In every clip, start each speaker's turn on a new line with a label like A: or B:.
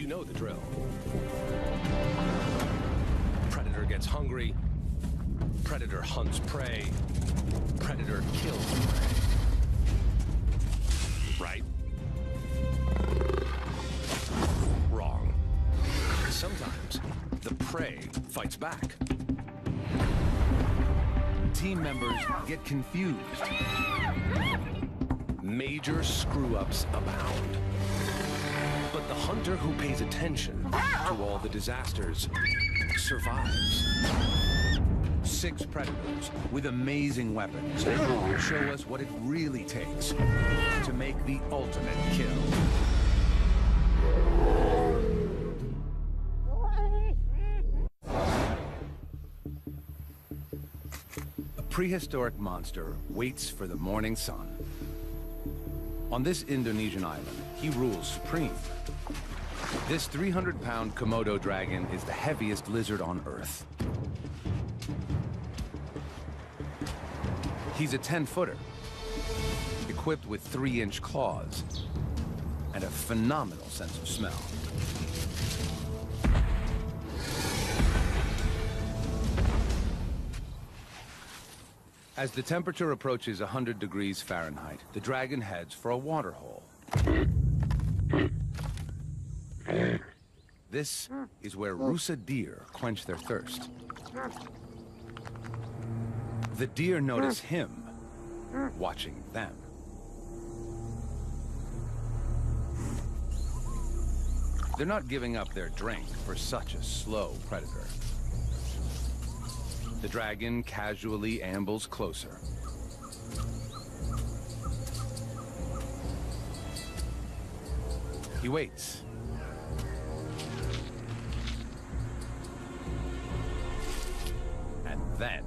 A: You know the drill. Predator gets hungry. Predator hunts prey. Predator kills prey. Right? Wrong. Sometimes the prey fights back.
B: Team members get confused.
A: Major screw-ups abound. But the hunter who pays attention to all the disasters survives.
B: 6 predators with amazing weapons show us what it really takes to make the ultimate kill. A prehistoric monster waits for the morning sun. On this Indonesian island, he rules supreme. This 300-pound Komodo dragon is the heaviest lizard on Earth. He's a 10-footer, equipped with 3-inch claws and a phenomenal sense of smell. As the temperature approaches 100 degrees Fahrenheit, the dragon heads for a waterhole. This is where Rusa deer quench their thirst. The deer notice him watching them. They're not giving up their drink for such a slow predator. The dragon casually ambles closer. He waits. And then,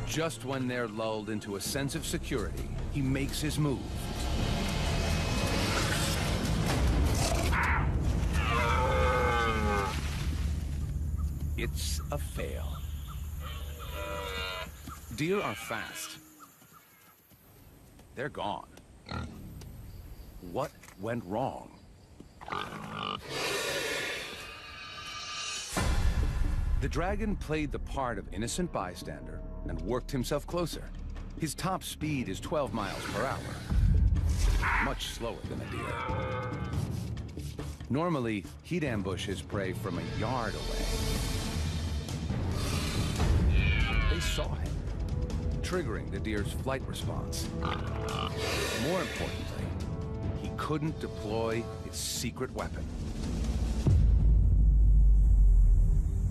B: just when they're lulled into a sense of security, he makes his move. It's a fail. Deer are fast. They're gone. What went wrong? The dragon played the part of innocent bystander and worked himself closer. His top speed is 12 miles per hour, much slower than a deer. Normally, he'd ambush his prey from a yard away. They saw him, triggering the deer's flight response. More importantly, he couldn't deploy his secret weapon.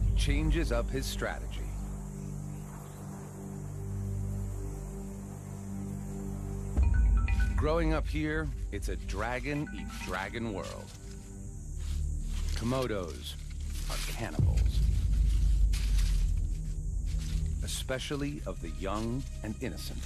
B: He changes up his strategy. Growing up here, it's a dragon-eat-dragon world. Komodos are cannibals. Especially of the young and innocent.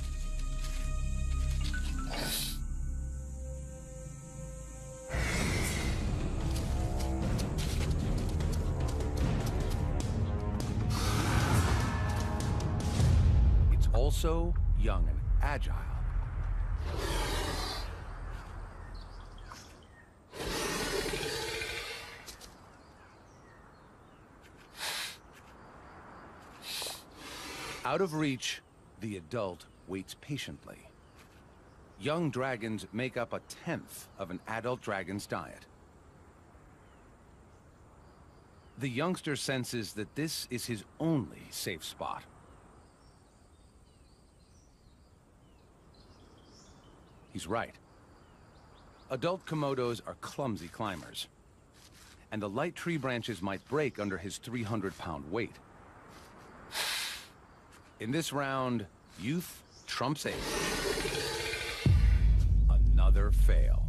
B: It's also young and agile. Out of reach, the adult waits patiently. Young dragons make up 1/10 of an adult dragon's diet. The youngster senses that this is his only safe spot. He's right. Adult Komodos are clumsy climbers, and the light tree branches might break under his 300-pound weight. In this round, youth trumps age. Another fail.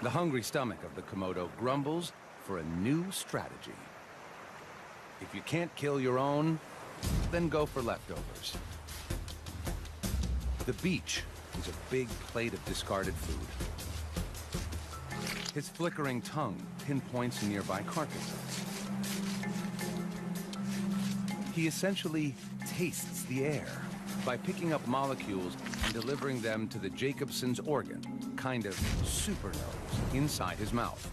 B: The hungry stomach of the Komodo grumbles for a new strategy. If you can't kill your own, then go for leftovers. The beach is a big plate of discarded food. His flickering tongue pinpoints nearby carcasses. He essentially tastes the air. by picking up molecules and delivering them to the Jacobson's organ, kind of super nose, inside his mouth.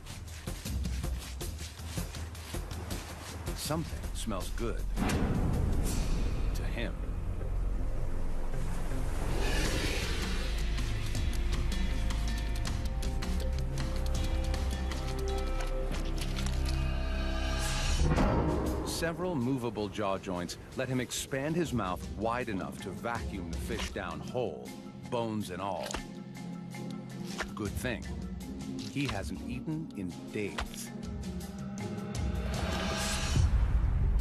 B: Something smells good to him. Several movable jaw joints let him expand his mouth wide enough to vacuum the fish down whole, bones and all. Good thing. He hasn't eaten in days.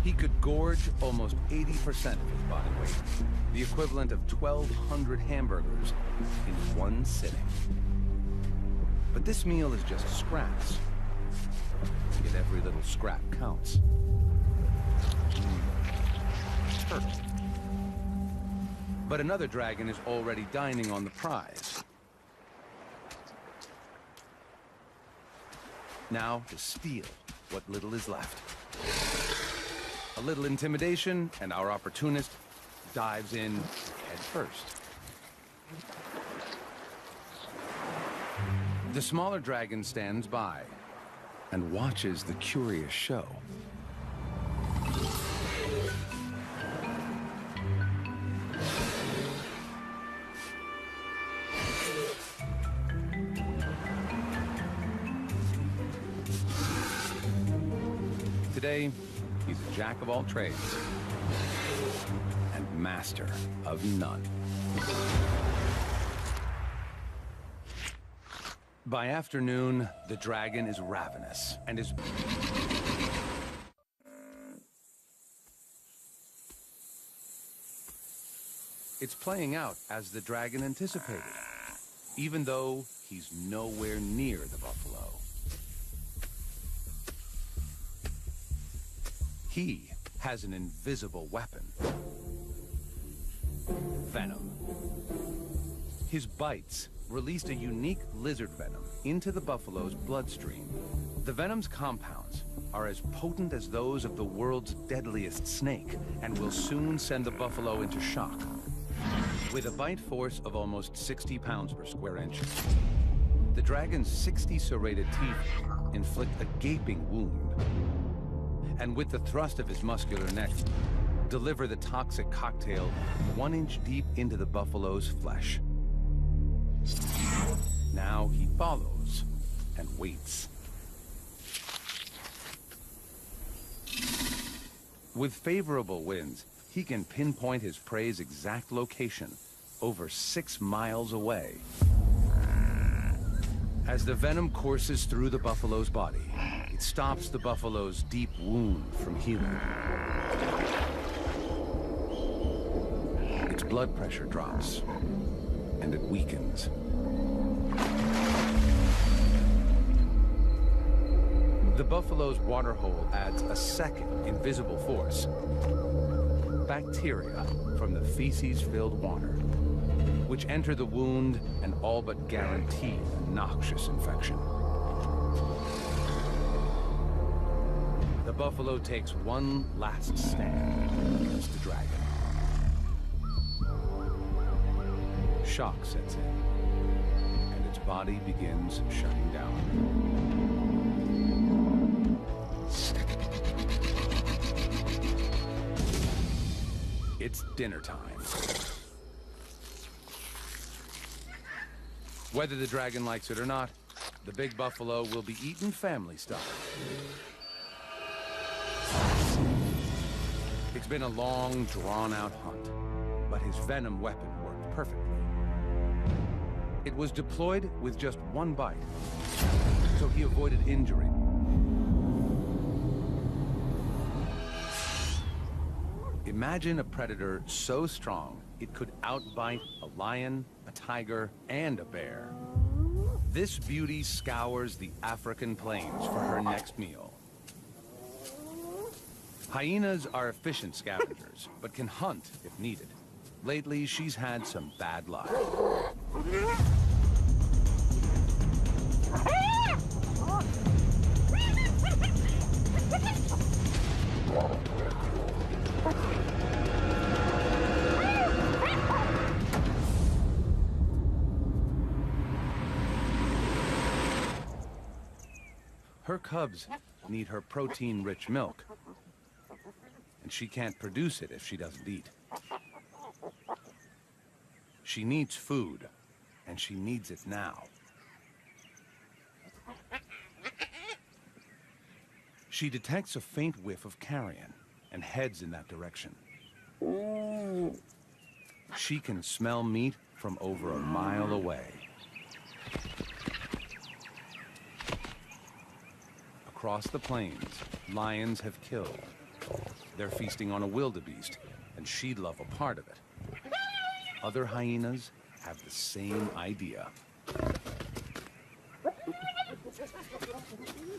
B: He could gorge almost 80% of his body weight, the equivalent of 1,200 hamburgers in one sitting. But this meal is just scraps. Yet every little scrap counts. Turtle. But another dragon is already dining on the prize. Now to steal what little is left. A little intimidation, and our opportunist dives in head first. The smaller dragon stands by and watches the curious show. Today, he's a jack of all trades and master of none. By afternoon, the dragon is ravenous and is... It's playing out as the dragon anticipated, even though he's nowhere near the buffalo. He has an invisible weapon. Venom. His bites released a unique lizard venom into the buffalo's bloodstream. The venom's compounds are as potent as those of the world's deadliest snake and will soon send the buffalo into shock. With a bite force of almost 60 pounds per square inch, the dragon's 60 serrated teeth inflict a gaping wound. And with the thrust of his muscular neck, deliver the toxic cocktail 1 inch deep into the buffalo's flesh. Now he follows and waits. With favorable winds, he can pinpoint his prey's exact location over 6 miles away. As the venom courses through the buffalo's body, it stops the buffalo's deep wound from healing. Its blood pressure drops, and it weakens. The buffalo's water hole adds a second invisible force. Bacteria from the feces-filled water, which enter the wound and all but guarantee a noxious infection. The buffalo takes one last stand against the dragon. Shock sets in, and its body begins shutting down. It's dinner time. Whether the dragon likes it or not, the big buffalo will be eaten family style. It's been a long, drawn-out hunt, but his venom weapon worked perfectly. It was deployed with just one bite, so he avoided injury. Imagine a predator so strong it could outbite a lion, a tiger, and a bear. This beauty scours the African plains for her next meal. Hyenas are efficient scavengers, but can hunt if needed. Lately, she's had some bad luck. Her cubs need her protein-rich milk, and she can't produce it if she doesn't eat. She needs food, and she needs it now. She detects a faint whiff of carrion and heads in that direction. She can smell meat from over a mile away. Across the plains, lions have killed. They're feasting on a wildebeest, and she'd love a part of it. Other hyenas have the same idea.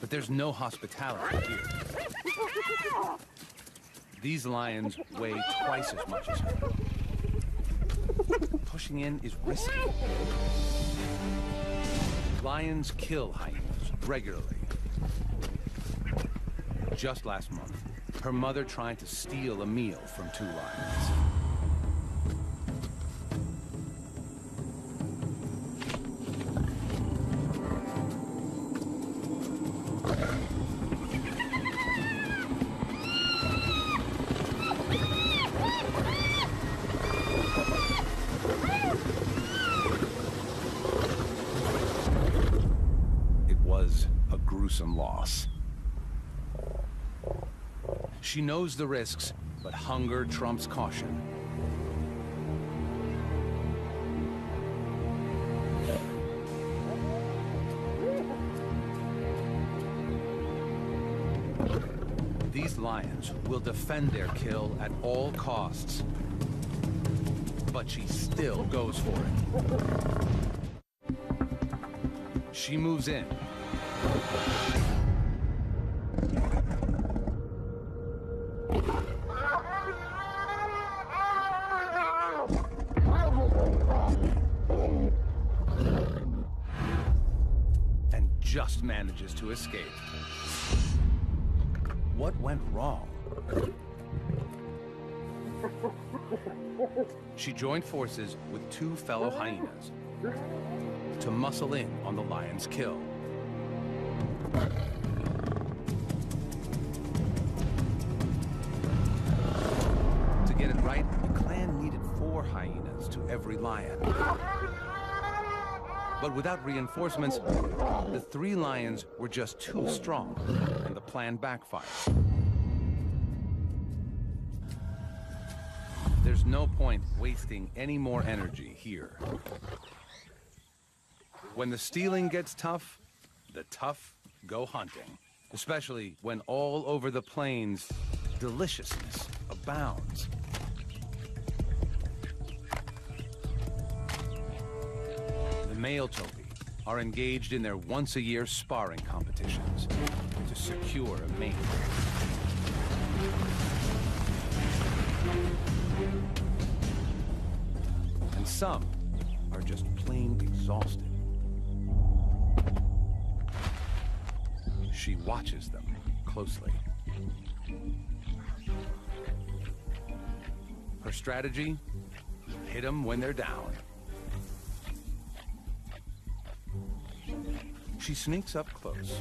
B: But there's no hospitality here. These lions weigh twice as much as her. Pushing in is risky. Lions kill hyenas regularly. Just last month, her mother tried to steal a meal from 2 lions. It was a gruesome loss. She knows the risks, but hunger trumps caution. These lions will defend their kill at all costs. But she still goes for it. She moves in. And just manages to escape. What went wrong? She joined forces with 2 fellow hyenas to muscle in on the lion's kill. To get it right, the clan needed 4 hyenas to every lion. But without reinforcements, the 3 lions were just too strong, and the plan backfired. There's no point wasting any more energy here. When the stealing gets tough, the tough go hunting. Especially when all over the plains, deliciousness abounds. The male topi are engaged in their once-a-year sparring competitions to secure a mate. And some are just plain exhausted. She watches them closely. Her strategy? Hit them when they're down. She sneaks up close,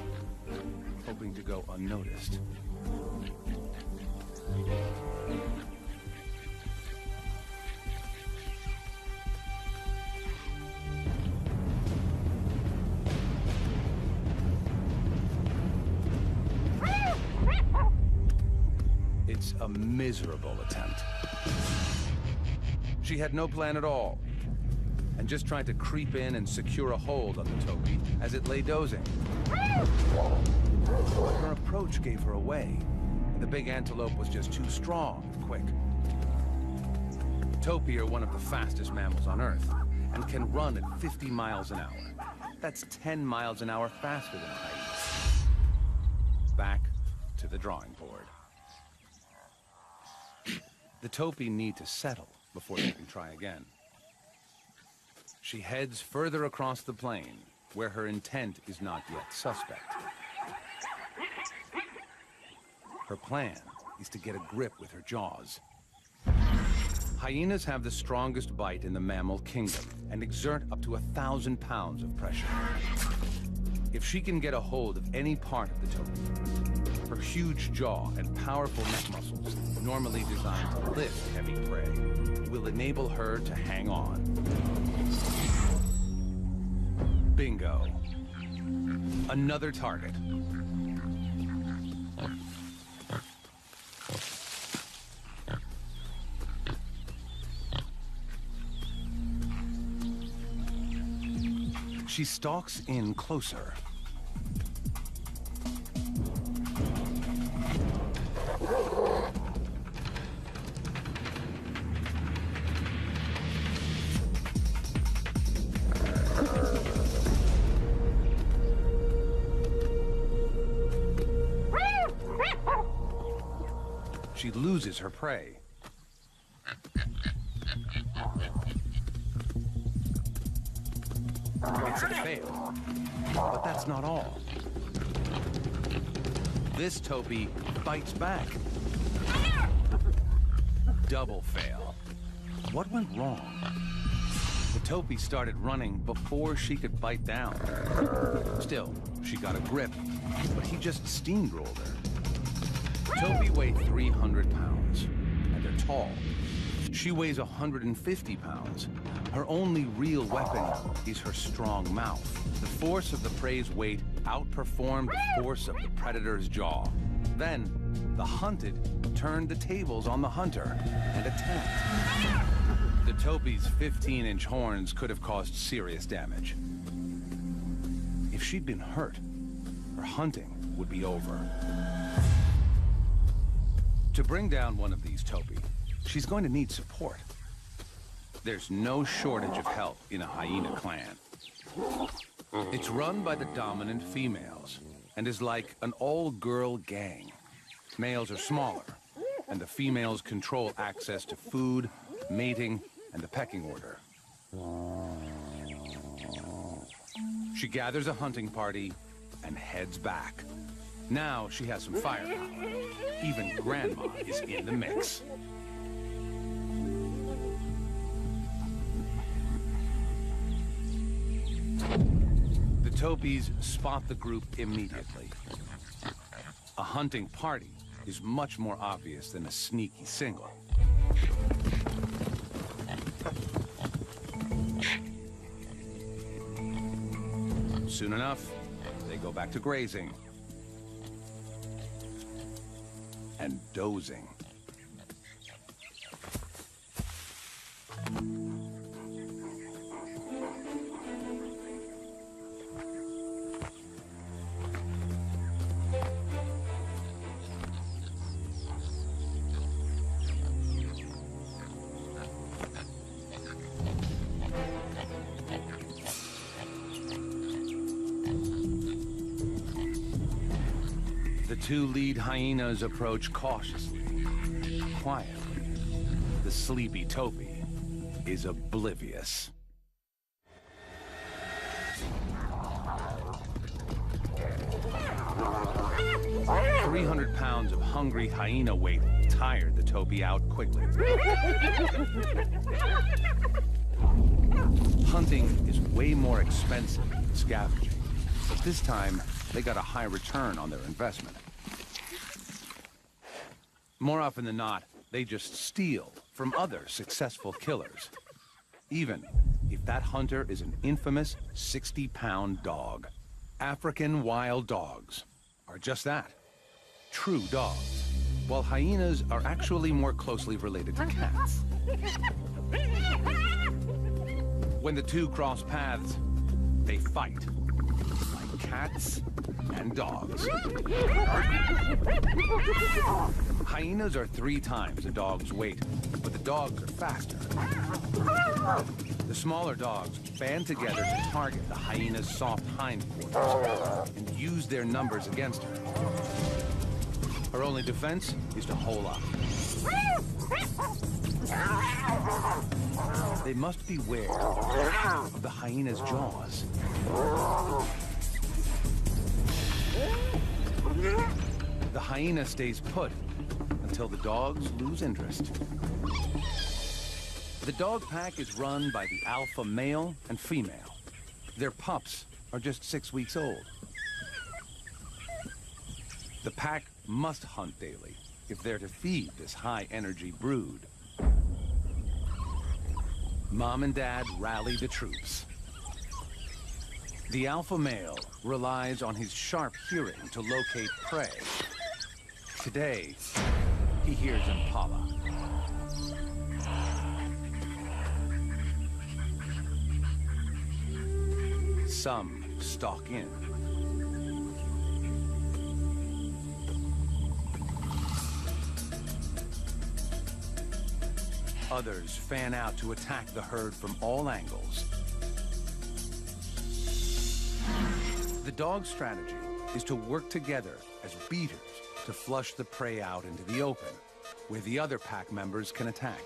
B: hoping to go unnoticed. It's a miserable attempt. She had no plan at all, and just tried to creep in and secure a hold on the topi as it lay dozing. Her approach gave her away, and the big antelope was just too strong and quick. Topi are one of the fastest mammals on Earth, and can run at 50 miles an hour. That's 10 miles an hour faster than a hyena. Back to the drawing board. The topi need to settle before they can try again. She heads further across the plain, where her intent is not yet suspect. Her plan is to get a grip with her jaws. Hyenas have the strongest bite in the mammal kingdom and exert up to 1,000 pounds of pressure. If she can get a hold of any part of the topi, her huge jaw and powerful neck muscles, normally designed to lift heavy prey, will enable her to hang on. Bingo. Another target. She stalks in closer. She loses her prey. It's a fail, but that's not all. This topi bites back. Double fail. What went wrong? The topi started running before she could bite down. Still, she got a grip, but he just steamrolled her. Topi weigh 300 pounds, and they're tall. She weighs 150 pounds. Her only real weapon is her strong mouth. The force of the prey's weight outperformed the force of the predator's jaw. Then, the hunted turned the tables on the hunter and attacked. The topi's 15-inch horns could have caused serious damage. If she'd been hurt, her hunting would be over. To bring down one of these topi, she's going to need support. There's no shortage of help in a hyena clan. It's run by the dominant females and is like an all-girl gang. Males are smaller, and the females control access to food, mating, and the pecking order. She gathers a hunting party and heads back. Now she has some firepower. Even Grandma is in the mix. The topis spot the group immediately. A hunting party is much more obvious than a sneaky single. Soon enough, they go back to grazing and dozing. The two lead hyenas approach cautiously, quietly. The sleepy topi is oblivious. 300 pounds of hungry hyena weight tired the topi out quickly. Hunting is way more expensive than scavenging, but this time they got a high return on their investment. More often than not, they just steal from other successful killers, even if that hunter is an infamous 60-pound dog. African wild dogs are just that, true dogs, while hyenas are actually more closely related to cats. When the two cross paths, they fight, like cats and dogs. Hyenas are 3 times a dog's weight, but the dogs are faster. The smaller dogs band together to target the hyena's soft hindquarters and use their numbers against her. Her only defense is to hole up. They must beware of the hyena's jaws. The hyena stays put until the dogs lose interest. The dog pack is run by the alpha male and female. Their pups are just 6 weeks old. The pack must hunt daily if they're to feed this high-energy brood. Mom and Dad rally the troops. The alpha male relies on his sharp hearing to locate prey. Today, he hears impala. Some stalk in. Others fan out to attack the herd from all angles. The dog's strategy is to work together as beaters to flush the prey out into the open, where the other pack members can attack.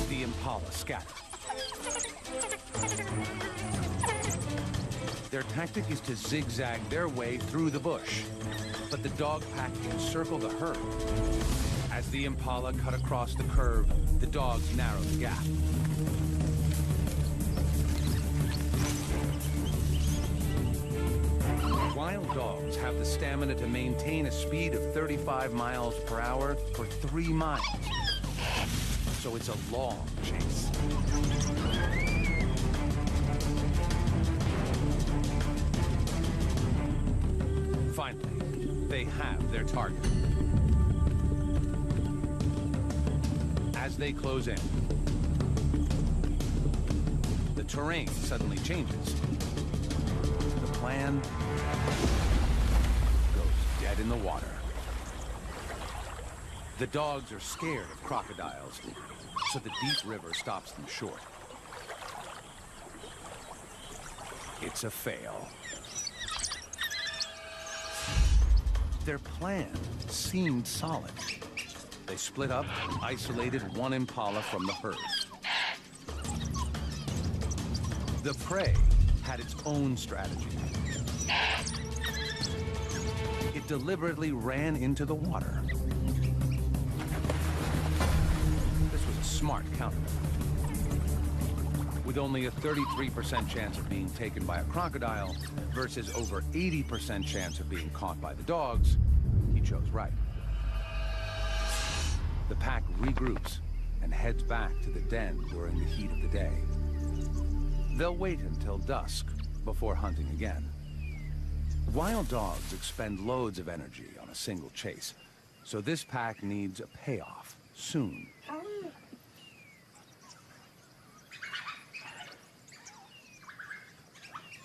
B: The impala scatter. Their tactic is to zigzag their way through the bush, but the dog pack encircle the herd. As the impala cut across the curve, the dogs narrow the gap. Wild dogs have the stamina to maintain a speed of 35 miles per hour for 3 miles. So it's a long chase. Finally, they have their target. As they close in, the terrain suddenly changes. The plan goes dead in the water. The dogs are scared of crocodiles, so the deep river stops them short. It's a fail. Their plan seemed solid. They split up and isolated one impala from the herd. The prey had its own strategy. It deliberately ran into the water. This was a smart counter. With only a 33% chance of being taken by a crocodile versus over 80% chance of being caught by the dogs, he chose right. The pack regroups and heads back to the den during the heat of the day. They'll wait until dusk before hunting again. Wild dogs expend loads of energy on a single chase, so this pack needs a payoff soon.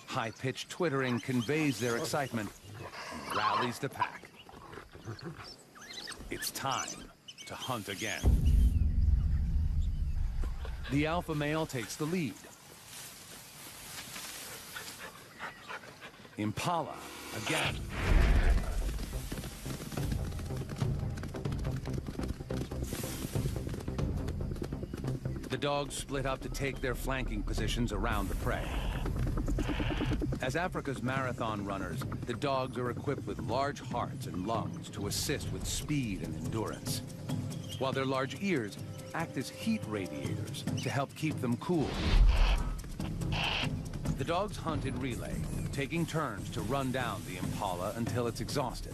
B: High-pitched twittering conveys their excitement and rallies the pack. It's time to hunt again. The alpha male takes the lead. Impala again. The dogs split up to take their flanking positions around the prey. As Africa's marathon runners, the dogs are equipped with large hearts and lungs to assist with speed and endurance, while their large ears act as heat radiators to help keep them cool. The dogs hunt in relay, taking turns to run down the impala until it's exhausted.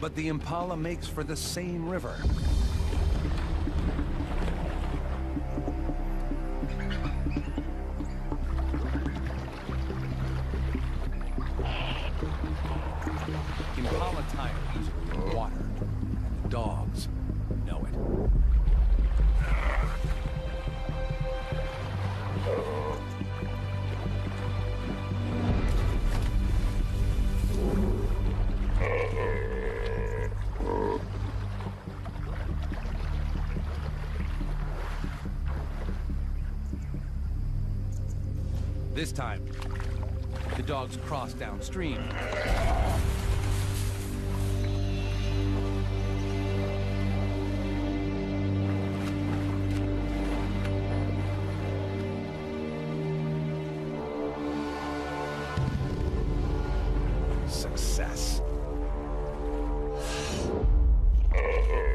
B: But the impala makes for the same river. Impala tire easily in water, and the dogs know it. This time, the dogs cross downstream.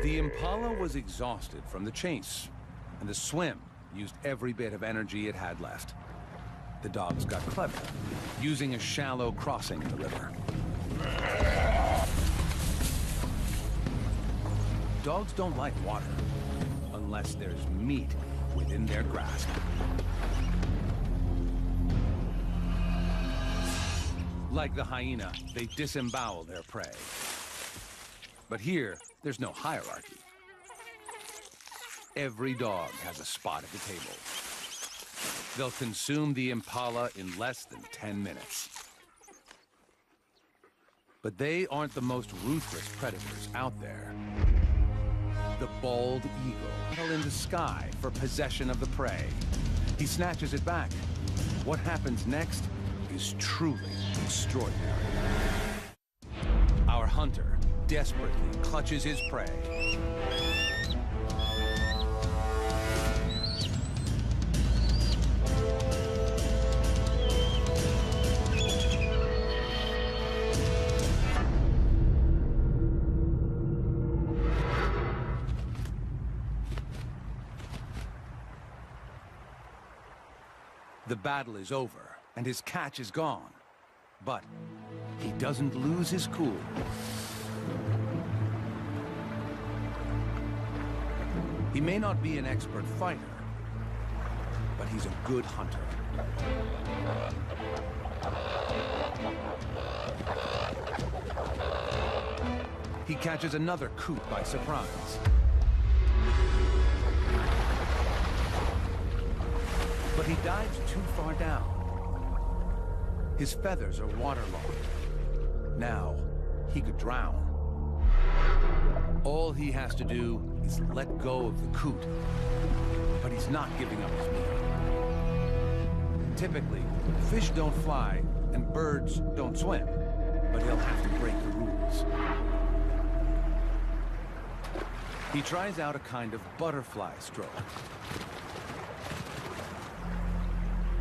B: The impala was exhausted from the chase, and the swim used every bit of energy it had left. The dogs got clever, using a shallow crossing in the river. Dogs don't like water unless there's meat within their grasp. Like the hyena, they disembowel their prey. But here, there's no hierarchy. Every dog has a spot at the table. They'll consume the impala in less than 10 minutes. But they aren't the most ruthless predators out there. The bald eagle battle in the sky for possession of the prey. He snatches it back. What happens next is truly extraordinary. Our hunter desperately clutches his prey. The battle is over, and his catch is gone. But he doesn't lose his cool. He may not be an expert fighter, but he's a good hunter. He catches another coot by surprise. But he dives too far down. His feathers are waterlogged. Now, he could drown. All he has to do is let go of the coot. But he's not giving up his meal. Typically, fish don't fly and birds don't swim. But he'll have to break the rules. He tries out a kind of butterfly stroke.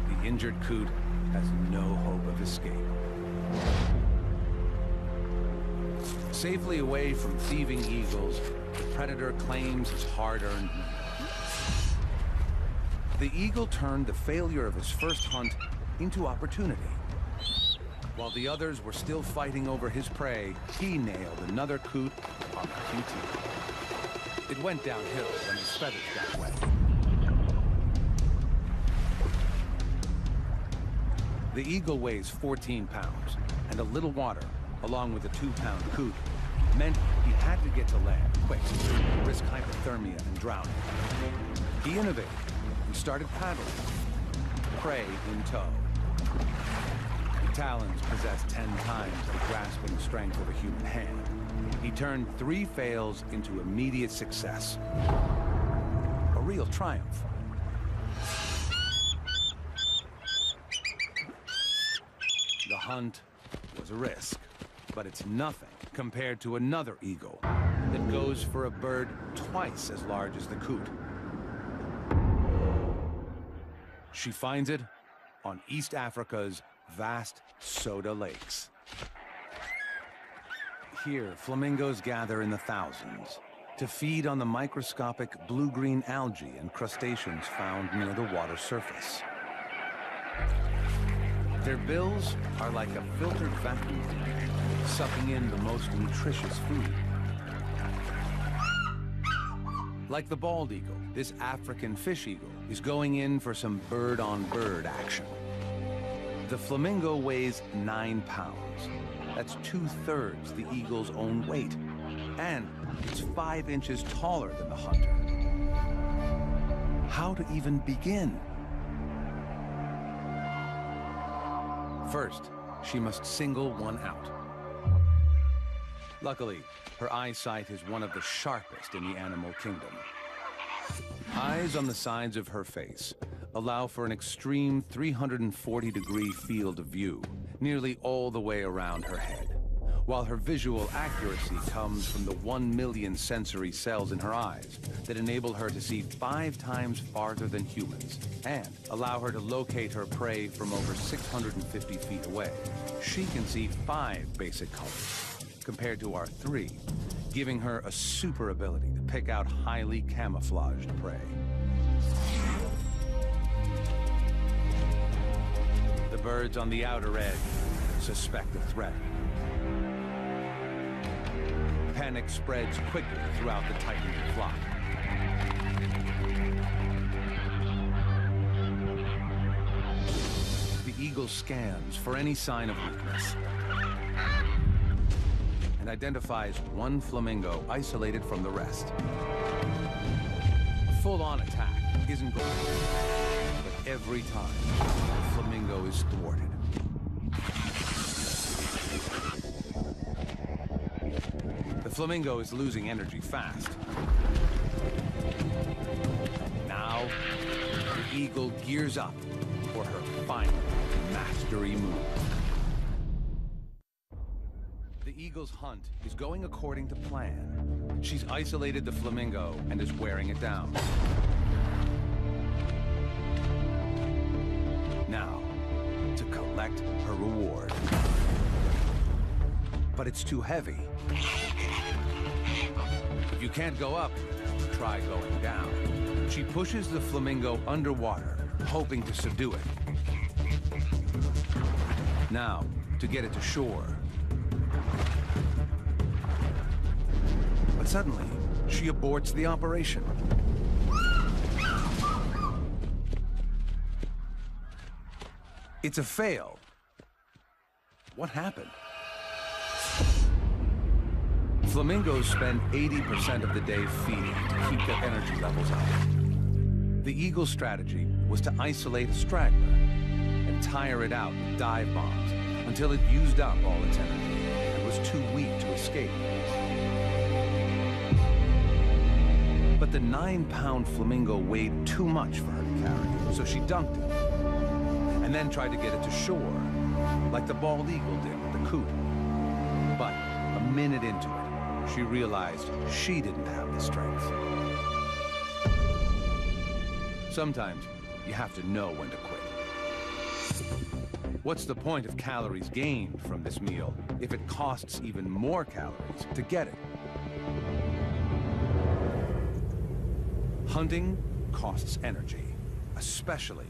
B: The injured coot has no hope of escape. Safely away from thieving eagles, the predator claims his hard-earned meal. The eagle turned the failure of his first hunt into opportunity. While the others were still fighting over his prey, he nailed another coot on the QT. It went downhill when his feathers got wet. The eagle weighs 14 pounds, and a little water, along with a 2-pound coot, meant he had to get to land quick, risk hypothermia and drowning. He innovated and started paddling, prey in tow. The talons possess 10 times the grasping strength of a human hand. He turned 3 fails into immediate success. A real triumph. The hunt was a risk, but it's nothing compared to another eagle that goes for a bird twice as large as the coot. She finds it on East Africa's vast soda lakes. Here, flamingos gather in the thousands to feed on the microscopic blue-green algae and crustaceans found near the water surface. Their bills are like a filtered vacuum, sucking in the most nutritious food. Like the bald eagle, this African fish eagle is going in for some bird-on-bird action. The flamingo weighs 9 pounds. That's 2/3 the eagle's own weight. And it's 5 inches taller than the hunter. How to even begin? First, she must single one out. Luckily, her eyesight is one of the sharpest in the animal kingdom. Eyes on the sides of her face allow for an extreme 340-degree field of view, nearly all the way around her head, while her visual accuracy comes from the 1 million sensory cells in her eyes that enable her to see 5 times farther than humans and allow her to locate her prey from over 650 feet away. She can see 5 basic colors, compared to our 3, giving her a super ability to pick out highly camouflaged prey. The birds on the outer edge suspect a threat. Panic spreads quickly throughout the tightening flock. The eagle scans for any sign of weakness and identifies one flamingo isolated from the rest. A full-on attack isn't going to work, but every time, the flamingo is thwarted. The flamingo is losing energy fast. Now, the eagle gears up for her final mastery move. The eagle's hunt is going according to plan. She's isolated the flamingo and is wearing it down. Now, to collect her reward. But it's too heavy. If you can't go up, try going down. She pushes the flamingo underwater, hoping to subdue it. Now, to get it to shore. But suddenly, she aborts the operation. It's a fail. What happened? Flamingos spend 80% of the day feeding to keep their energy levels up. The eagle's strategy was to isolate a straggler and tire it out with dive bombs until it used up all its energy and was too weak to escape. But the 9-pound flamingo weighed too much for her to carry, so she dunked it and then tried to get it to shore, like the bald eagle did with the coot. But a minute into it, she realized she didn't have the strength. Sometimes you have to know when to quit. What's the point of calories gained from this meal if it costs even more calories to get it? Hunting costs energy, especially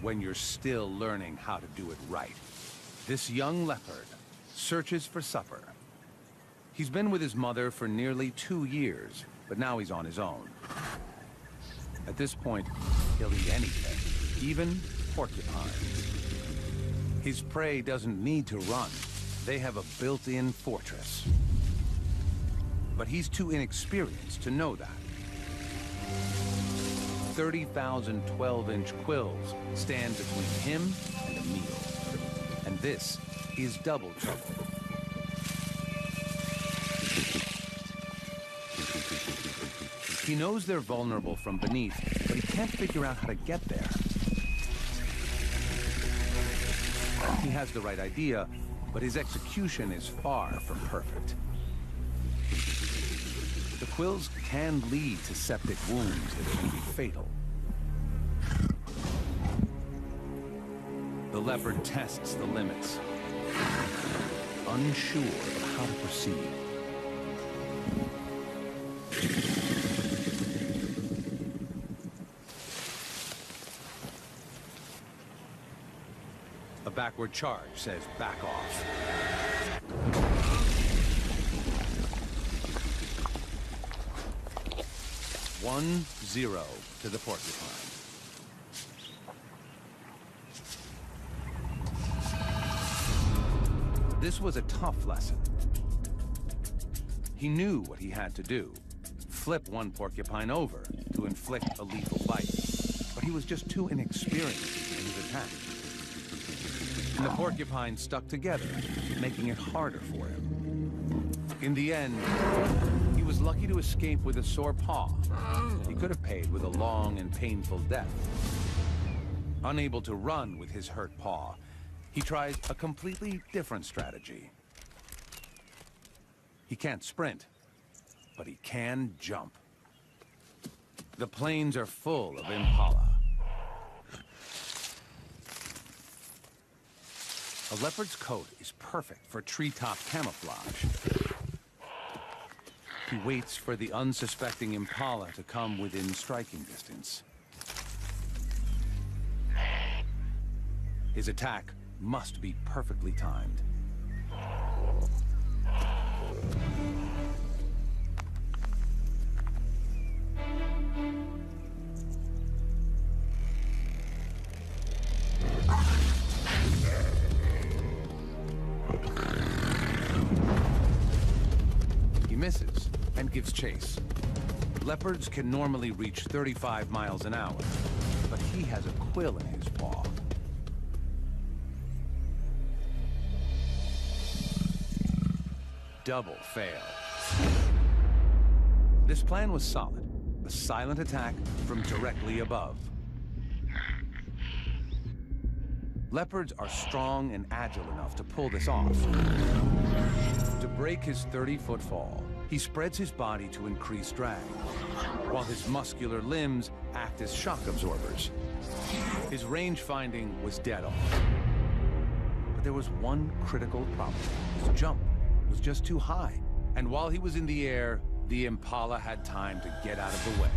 B: when you're still learning how to do it right. This young leopard searches for supper. He's been with his mother for nearly 2 years, but now he's on his own. At this point, he'll eat anything, even porcupines. His prey doesn't need to run. They have a built-in fortress. But he's too inexperienced to know that. 30,000 12-inch quills stand between him and a meal. And this is double trouble. He knows they're vulnerable from beneath, but he can't figure out how to get there. He has the right idea, but his execution is far from perfect. The quills can lead to septic wounds that can be fatal. The leopard tests the limits, unsure of how to proceed. A backward charge says back off. One, 0 to the porcupine. This was a tough lesson. He knew what he had to do. Flip one porcupine over to inflict a lethal bite. But he was just too inexperienced in his attack. And the porcupine stuck together, making it harder for him. In the end, he was lucky to escape with a sore paw. He could have paid with a long and painful death. Unable to run with his hurt paw, he tries a completely different strategy. He can't sprint, but he can jump. The plains are full of impala. A leopard's coat is perfect for treetop camouflage. He waits for the unsuspecting impala to come within striking distance. His attack must be perfectly timed. He misses and gives chase. Leopards can normally reach 35 miles an hour, but he has a quill in his paw. Double fail. This plan was solid. A silent attack from directly above. Leopards are strong and agile enough to pull this off. To break his 30-foot fall, he spreads his body to increase drag, while his muscular limbs act as shock absorbers. His range finding was dead on. But there was one critical problem. His jump was just too high. And while he was in the air, the impala had time to get out of the way.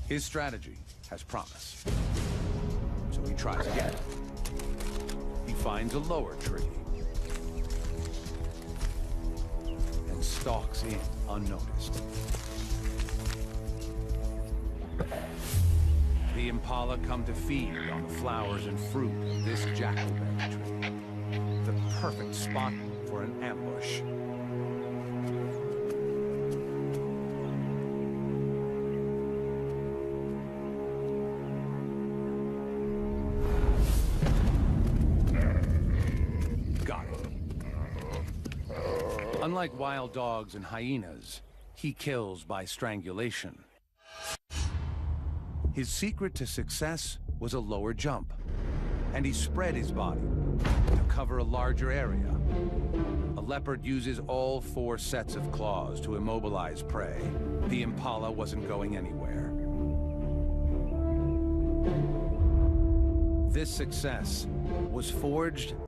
B: His strategy has promise. So he tries again. He finds a lower tree and stalks in unnoticed. The impala come to feed on the flowers and fruit of this jackalberry tree. The perfect spot for an ambush. Got it. Unlike wild dogs and hyenas, he kills by strangulation. His secret to success was a lower jump, and he spread his body to cover a larger area. A leopard uses all 4 sets of claws to immobilize prey. The impala wasn't going anywhere. This success was forged